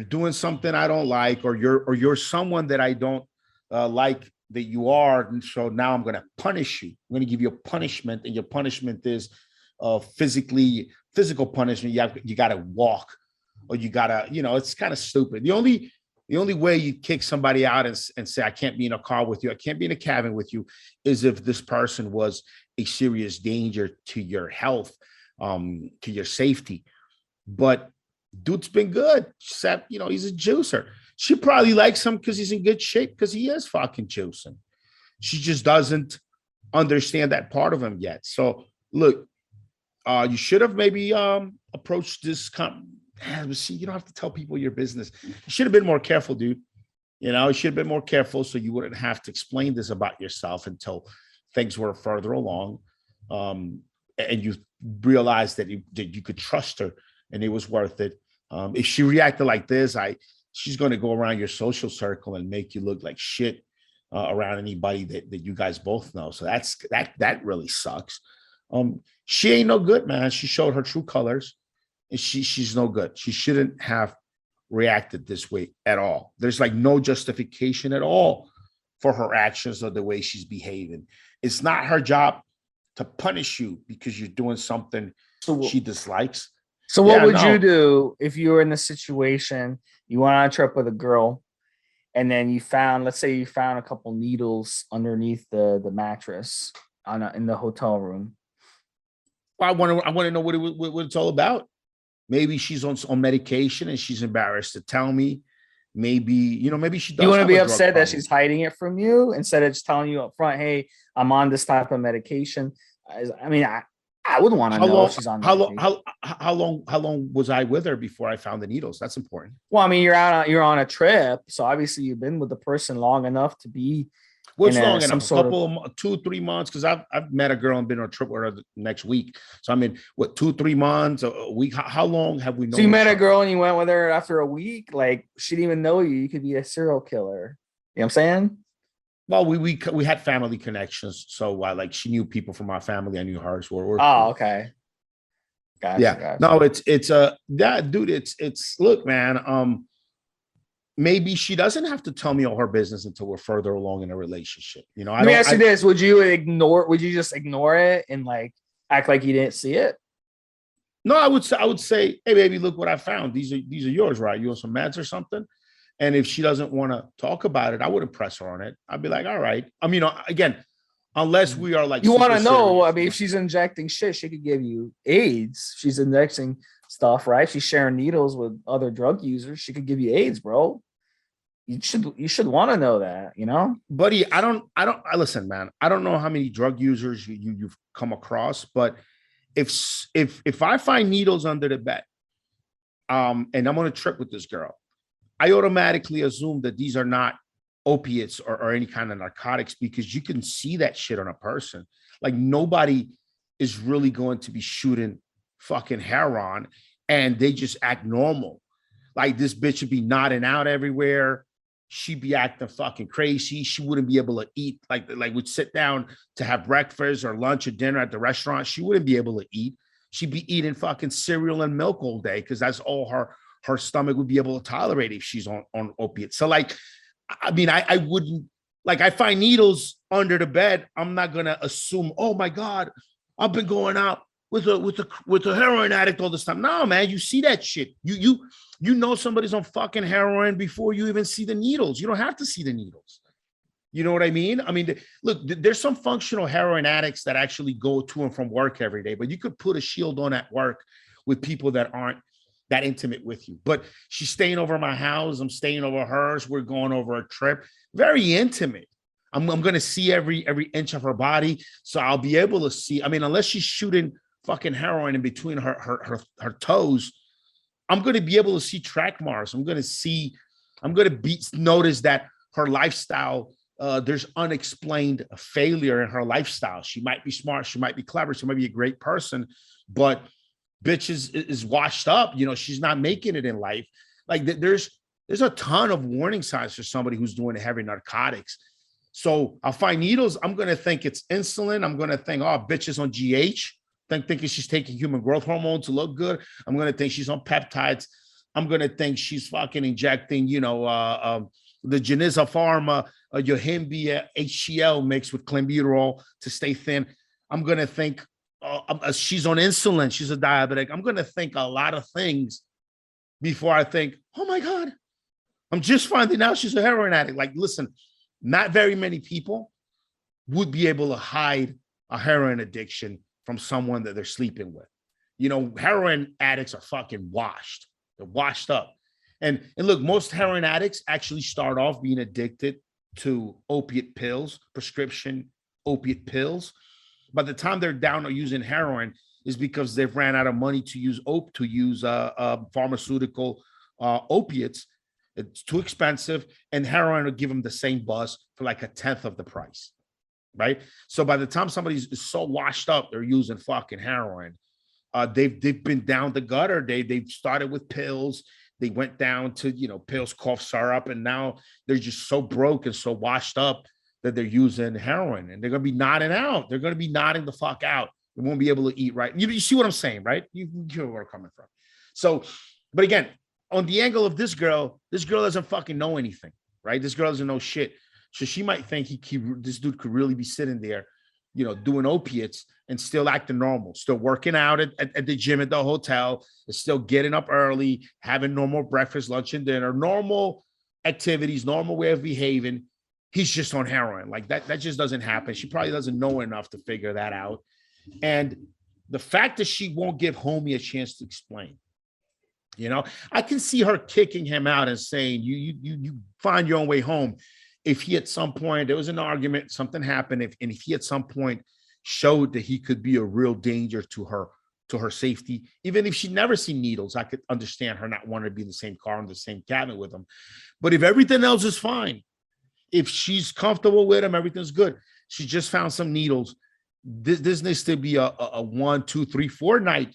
doing something I don't like, or you're someone that I don't like that you are, and so now I'm going to punish you. I'm going to give you a punishment, and your punishment is physical punishment. You got to walk, or you got to, it's kind of stupid. The only way you kick somebody out and say, I can't be in a car with you, I can't be in a cabin with you, is if this person was a serious danger to your health, to your safety. But dude's been good, except, he's a juicer. She probably likes him because he's in good shape, because he is fucking juicing. She just doesn't understand that part of him yet. So look, you should have maybe approached this. See, you don't have to tell people your business. You should have been more careful, dude. You know, you should have been more careful so you wouldn't have to explain this about yourself until things were further along. And you realized that you could trust her and it was worth it. If she reacted like this, she's going to go around your social circle and make you look like shit around anybody that you guys both know. So that really sucks. She ain't no good, man. She showed her true colors, and she's no good. She shouldn't have reacted this way at all. There's like no justification at all for her actions or the way she's behaving. It's not her job to punish you because you're doing something she dislikes. So what would you do if you were in the situation, you went on a trip with a girl, and then let's say you found a couple needles underneath the mattress in the hotel room? Well, I want to know what it's all about. Maybe she's on medication and she's embarrassed to tell me. Maybe, maybe she does. You want to be upset that she's hiding it from you instead of just telling you up front, hey, I'm on this type of medication. I mean, I wouldn't want to know if she's on medication. How long was I with her before I found the needles? That's important. Well, I mean, you're on a trip, so obviously you've been with the person long enough to be. What's long enough? A couple of 2-3 months, because I've met a girl and been on a trip with her the next week. So I mean, what, 2-3 months, a week? How long have we known? So you met a girl and you went with her after a week? Like, she didn't even know you. You could be a serial killer. You know what I'm saying? Well, we had family connections, so like she knew people from our family. I knew hers. Oh, okay. Gotcha. Yeah. Gotcha. No, dude. It's look, man. Maybe she doesn't have to tell me all her business until we're further along in a relationship. Let me ask you this: would you just ignore it and like act like you didn't see it? No, I would say, hey, baby, look what I found. These are yours, right? You want some meds or something? And if she doesn't want to talk about it, I wouldn't press her on it. I'd be like, all right. I mean, again, unless we are like, you want to know, I mean, if she's injecting shit, she could give you AIDS. She's injecting stuff, right? She's sharing needles with other drug users. She could give you AIDS, bro. You should want to know that, buddy. Listen, man, I don't know how many drug users you've come across, but if I find needles under the bed, and I'm on a trip with this girl, I automatically assume that these are not opiates or any kind of narcotics, because you can see that shit on a person. Like, nobody is really going to be shooting fucking heroin and they just act normal. Like, this bitch would be nodding out everywhere. She'd be acting fucking crazy. She wouldn't be able to eat. Like would sit down to have breakfast or lunch or dinner at the restaurant. She wouldn't be able to eat. She'd be eating fucking cereal and milk all day, because that's all her stomach would be able to tolerate if she's on opiates. So like, I mean, I wouldn't, like, I find needles under the bed, I'm not gonna assume, oh my God, I've been going out with a heroin addict all this time. No, man, you see that shit. You know somebody's on fucking heroin before you even see the needles. You don't have to see the needles. You know what I mean? I mean, look, there's some functional heroin addicts that actually go to and from work every day, but you could put a shield on at work with people that aren't that intimate with you. But she's staying over my house. I'm staying over hers. We're going over a trip. Very intimate. I'm going to see every inch of her body. So I'll be able to see. I mean, unless she's shooting fucking heroin in between her toes, I'm going to be able to see track marks. I'm going to notice that her lifestyle, there's unexplained failure in her lifestyle. She might be smart. She might be clever. She might be a great person, but bitch is washed up. She's not making it in life. Like, there's a ton of warning signs for somebody who's doing heavy narcotics. So I'll find needles. I'm going to think it's insulin. I'm going to think, oh, bitch is on GH. Thinking she's taking human growth hormone to look good. I'm going to think she's on peptides. I'm going to think she's fucking injecting, the Genisa Pharma, Yohimbi HCl mixed with clenbuterol to stay thin. I'm going to think she's on insulin. She's a diabetic. I'm going to think a lot of things before I think, oh my God, I'm just finding out she's a heroin addict. Like, listen, not very many people would be able to hide a heroin addiction from someone that they're sleeping with. Heroin addicts are fucking washed. They're washed up. And look, most heroin addicts actually start off being addicted to opiate pills, prescription opiate pills. By the time they're down or using heroin is because they've ran out of money to use pharmaceutical opiates. It's too expensive, and heroin will give them the same buzz for like a tenth of the price, right? So by the time somebody's so washed up, they're using fucking heroin. They've been down the gutter. They've started with pills. They went down to pills, cough syrup, and now they're just so broke and so washed up that they're using heroin, and they're gonna be nodding out. They're gonna be nodding the fuck out. They won't be able to eat right. You see what I'm saying, right? You hear where I'm coming from. So, but again, on the angle of this girl doesn't fucking know anything, right? This girl doesn't know shit. So she might think this dude could really be sitting there, doing opiates and still acting normal, still working out at the gym at the hotel, still getting up early, having normal breakfast, lunch, and dinner, normal activities, normal way of behaving. He's just on heroin. Like that just doesn't happen. She probably doesn't know enough to figure that out. And the fact that she won't give homie a chance to explain, I can see her kicking him out and saying, you find your own way home. If he at some point, there was an argument, something happened, and if he at some point showed that he could be a real danger to her safety, even if she never seen needles, I could understand her not wanting to be in the same car in the same cabin with him. But if everything else is fine, if she's comfortable with him, everything's good. She just found some needles. This needs to be a 1, 2, 3, 4 night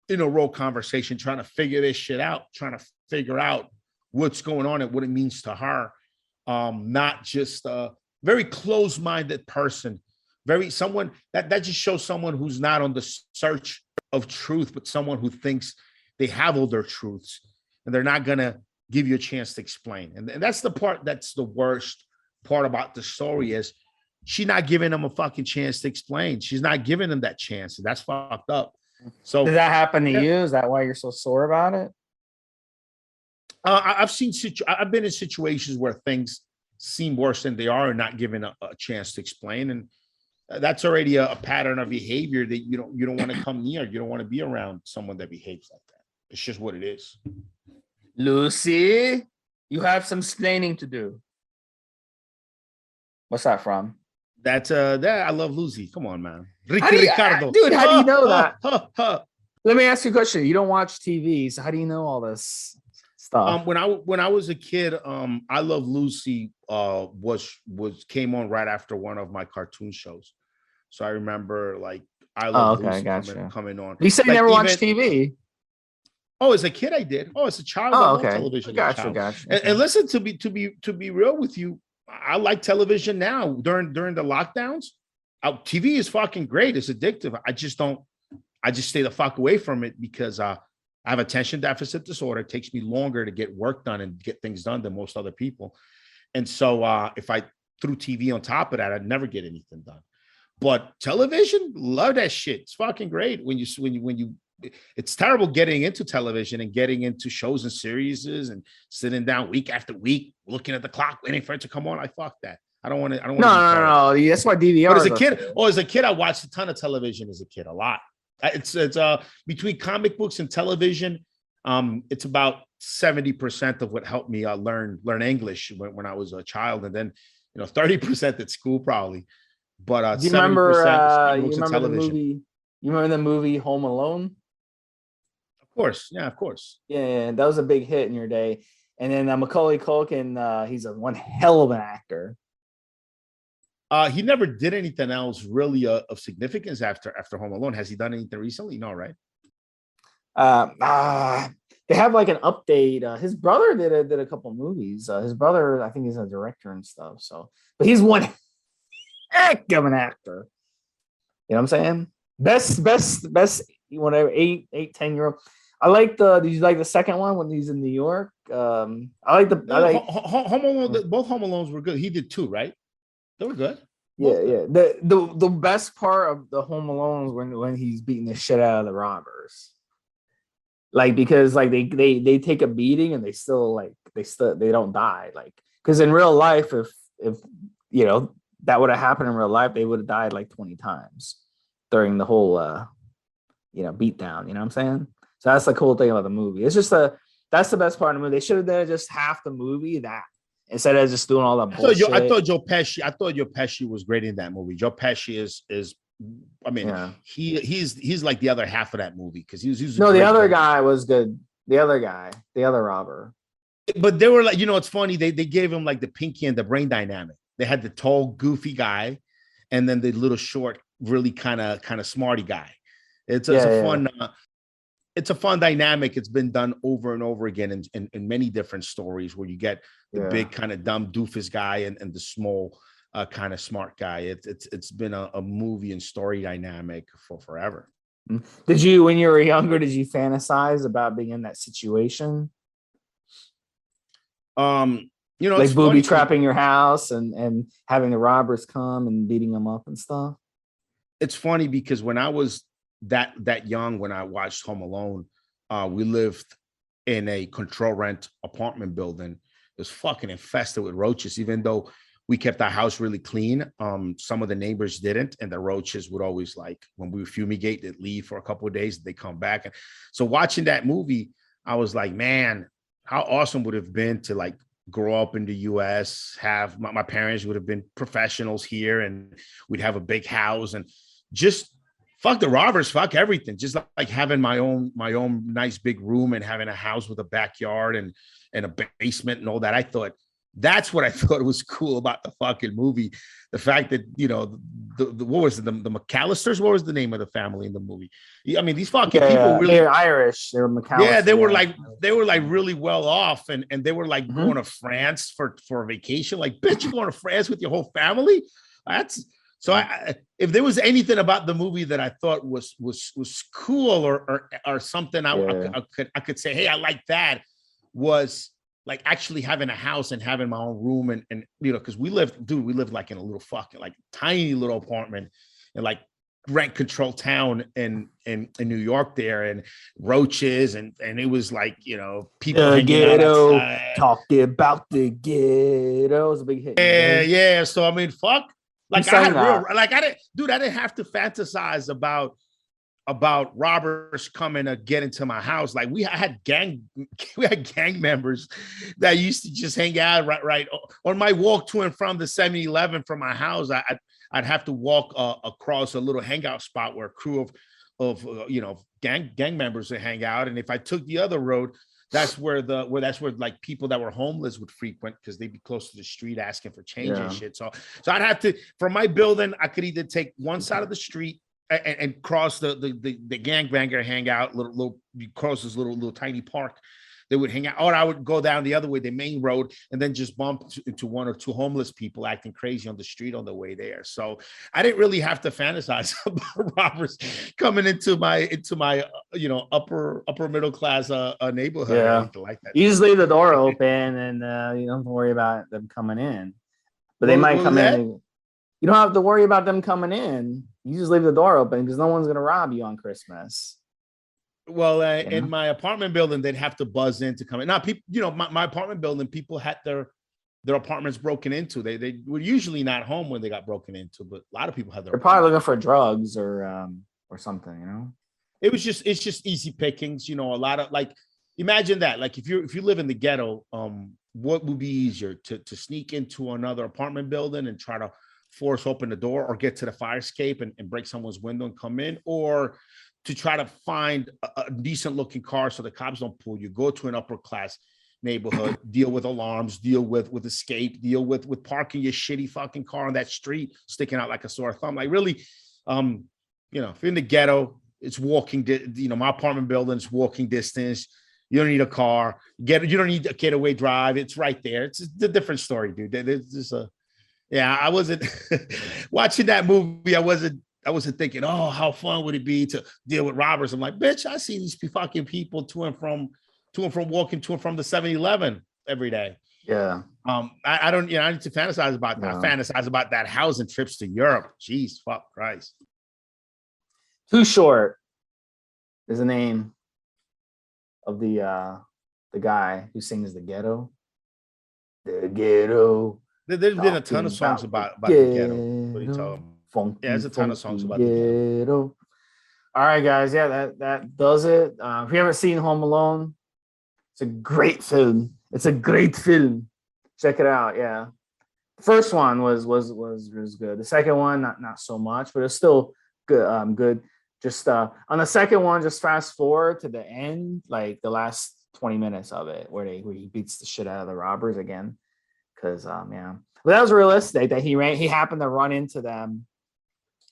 in a row conversation, trying to figure this shit out, trying to figure out what's going on and what it means to her. Not just a very close-minded person, someone that just shows someone who's not on the search of truth, but someone who thinks they have all their truths and they're not gonna give you a chance to explain. And that's the part that's the worst part about the story is she's not giving them a fucking chance to explain. She's not giving them that chance. And that's fucked up. So did that happen to you? Is that why you're so sore about it? I've been in situations where things seem worse than they are and not given a chance to explain. And that's already a pattern of behavior that you don't want to come near. You don't want to be around someone that behaves like that. It's just what it is. Lucy, you have some explaining to do. What's that from? That's I love Lucy. Come on, man. Ricardo. Dude, how do you know that? Let me ask you a question. You don't watch TV, so how do you know all this stuff? When I was a kid, I Love Lucy came on right after one of my cartoon shows. So I remember like I Love Lucy coming on. You said you never watched TV. Oh, as a kid, I did. Oh, as a child, I okay. Television. Gotcha. And listen, to be real with you, I like television now. During the lockdowns, TV is fucking great. It's addictive. I just stay the fuck away from it because I have attention deficit disorder. It takes me longer to get work done and get things done than most other people. And so if I threw TV on top of that, I'd never get anything done. But television, love that shit. It's fucking great when you it's terrible getting into television and getting into shows and series and sitting down week after week, looking at the clock, waiting for it to come on. I fuck that. I don't want to. No. That's why DVR. But as a kid, I watched a ton of television as a kid, a lot. It's between comic books and television. It's about 70% of what helped me learn English when I was a child, and then 30% at school probably. But do you remember the movie? You remember the movie Home Alone? Of course, yeah, of course. Yeah, that was a big hit in your day. And then Macaulay Culkin, he's one hell of an actor. He never did anything else really of significance after Home Alone. Has he done anything recently? No, right? They have like an update. His brother did a couple movies. His brother, I think, he's a director and stuff. So, but he's one heck of an actor. You know what I'm saying? Best. Whatever, 10-year-old. I like did you like the second one when he's in New York? Home Alone. Both Home Alones were good. He did 2, right? They were good. Yeah. The best part of the Home Alone is when he's beating the shit out of the robbers. Like, because like they take a beating and they don't die. Like, because in real life, if that would have happened in real life, they would have died like 20 times during the whole beat down. You know what I'm saying? So that's the cool thing about the movie. It's just that's the best part of the movie. They should have done just half the movie that instead of just doing all that bullshit. I thought Joe Pesci was great in that movie. Joe Pesci is I mean, yeah. he's like the other half of that movie because he was the other guy was good. The other robber. But they were like, it's funny. They gave him like the Pinky and the Brain dynamic. They had the tall, goofy guy, and then the little short, really kind of smarty guy. It's Yeah, a yeah, fun it's a fun dynamic. It's been done over and over again in many different stories where you get the yeah. big kind of dumb doofus guy and the small kind of smart guy. It's been a movie and story dynamic for forever. Did you, when you were younger, did you fantasize about being in that situation? It's Like booby funny because trapping your house and having the robbers come and beating them up and stuff? when I was that young, when I watched Home Alone, we lived in a control rent apartment building. It was fucking infested with roaches, even though we kept our house really clean. Some of the neighbors didn't, and the roaches would always, like, when we would fumigate, they'd leave for a couple of days, they come back. And so watching that movie, I was like, man, how awesome would it have been to like grow up in the US, have my parents would have been professionals here, and we'd have a big house and just fuck the robbers, fuck everything. Just like having my own nice big room and having a house with a backyard and a basement and all that. That's what I thought was cool about the fucking movie. The fact that, what was it, the McAllisters? What was the name of the family in the movie? I mean, these fucking people really, they're Irish. They're McAllister. yeah, they were like really well off, and they were like going to France for a vacation. Like, bitch, you going to France with your whole family? That's so. If there was anything about the movie that I thought was cool or something, I could say, hey, I like that, was like actually having a house and having my own room and because we lived like in a little fucking like tiny little apartment in like rent control town in New York there, and roaches and it was like, people the ghetto, outside. talking about the ghetto. It was a big hit. Yeah. So I mean, fuck. Like I didn't have to fantasize about robbers coming to get into my house. Like we had gang members that used to just hang out right on my walk to and from the 7-Eleven from my house. I'd have to walk across a little hangout spot where a crew of gang members would hang out, and if I took the other road, that's where like people that were homeless would frequent, because they'd be close to the street asking for change and shit. So I'd have to, from my building, I could either take one side of the street and cross the gangbanger hangout, you cross this little tiny park. They would hang out, or I would go down the other way, the main road, and then just bump into one or two homeless people acting crazy on the street on the way there. So I didn't really have to fantasize about robbers coming into my upper middle class neighborhood or anything like that. You just leave the door open and you don't have to worry about them coming in. But they might come in. You don't have to worry about them coming in. You just leave the door open because no one's going to rob you on Christmas. Well, in my apartment building, they'd have to buzz in to come in. Now, people, my apartment building, people had their apartments broken into. They were usually not home when they got broken into, but a lot of people had their. They're probably looking for drugs or something, It's just easy pickings, a lot of, like, imagine that. Like if you live in the ghetto, what would be easier to sneak into another apartment building and try to force open the door, or get to the fire escape and break someone's window and come in, or to try to find a decent looking car so the cops don't pull you, go to an upper class neighborhood, deal with alarms, deal with escape, deal with parking your shitty fucking car on that street, sticking out like a sore thumb. Like really, if you're in the ghetto, it's walking, my apartment building is walking distance. You don't need a car, you don't need a getaway drive. It's right there. It's a different story, dude. There's just I wasn't watching that movie. I wasn't thinking, oh, how fun would it be to deal with robbers? I'm like, bitch, I see these fucking people to and from walking to and from the 7-Eleven every day. Yeah. I don't, I need to fantasize about that. No. Fantasize about that housing trips to Europe. Jeez, fuck Christ. Too Short is the name of the guy who sings The Ghetto. The Ghetto. There's been a ton of songs about the ghetto. What are you talking about? Funky, there's a ton of songs about the ghetto. All right, guys. Yeah, that does it. If you haven't seen Home Alone, it's a great film. Check it out. Yeah, the first one was good. The second one, not so much, but it's still good. Good. Just on the second one, just fast forward to the end, like the last 20 minutes of it where he beats the shit out of the robbers again. Because yeah, but that was realistic that he happened to run into them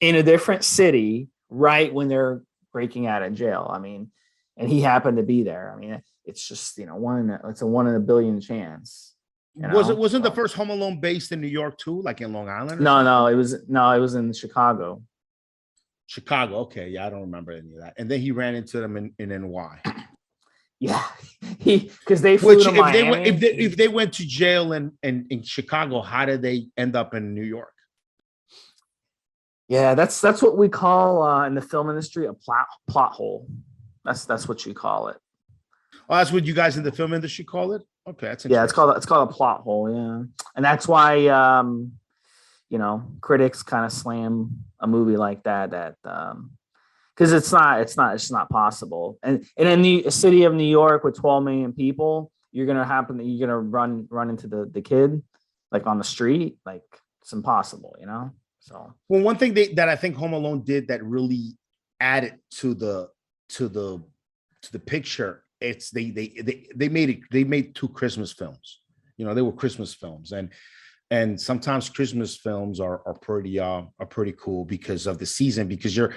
in a different city right when they're breaking out of jail. I mean, and he happened to be there. I mean, it's just, you know, it's a 1 in a billion chance. Wasn't the first Home Alone based in New York too, like in Long Island? No, it was in Chicago. Chicago. Okay, yeah, I don't remember any of that. And then he ran into them in NY. Yeah, because they flew to Miami. If they went to jail in Chicago, how did they end up in New York? Yeah, that's what we call in the film industry a plot hole. That's what you call it. Oh, that's what you guys in the film industry call it? Okay, that's yeah. It's called a plot hole. Yeah, and that's why you know, critics kind of slam a movie like that because it's not possible. And in the city of New York with 12 million people, you're gonna run into the kid like on the street, like it's impossible, you know. So well, one thing that I think Home Alone did that really added to the picture, it's they made 2 Christmas films. You know, they were Christmas films, and sometimes Christmas films are pretty cool because of the season, because you're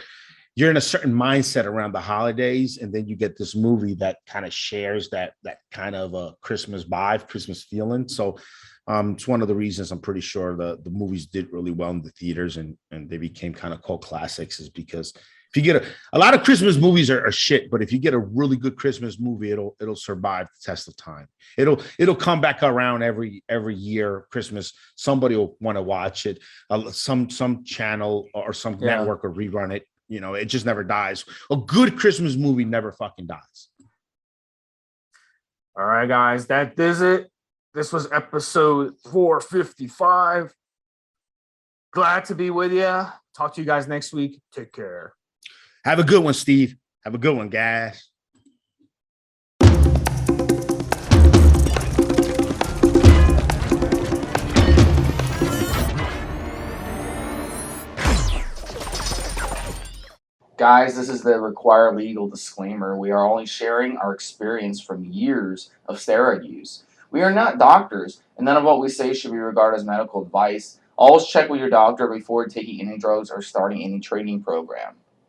in a certain mindset around the holidays, and then you get this movie that kind of shares that kind of a Christmas vibe, Christmas feeling. So it's one of the reasons I'm pretty sure the movies did really well in the theaters and they became kind of cult classics, is because if you get a lot of Christmas movies are shit, but if you get a really good Christmas movie, it'll survive the test of time. It'll come back around every year. Christmas, somebody will want to watch it. Some channel or some network will rerun it. You know, it just never dies. A good Christmas movie never fucking dies. All right, guys, that is it. This was episode 455. Glad to be with you. Talk to you guys next week. Take care. Have a good one, Steve. Have a good one, guys. Guys, this is the required legal disclaimer. We are only sharing our experience from years of steroid use. We are not doctors, and none of what we say should be regarded as medical advice. Always check with your doctor before taking any drugs or starting any training program.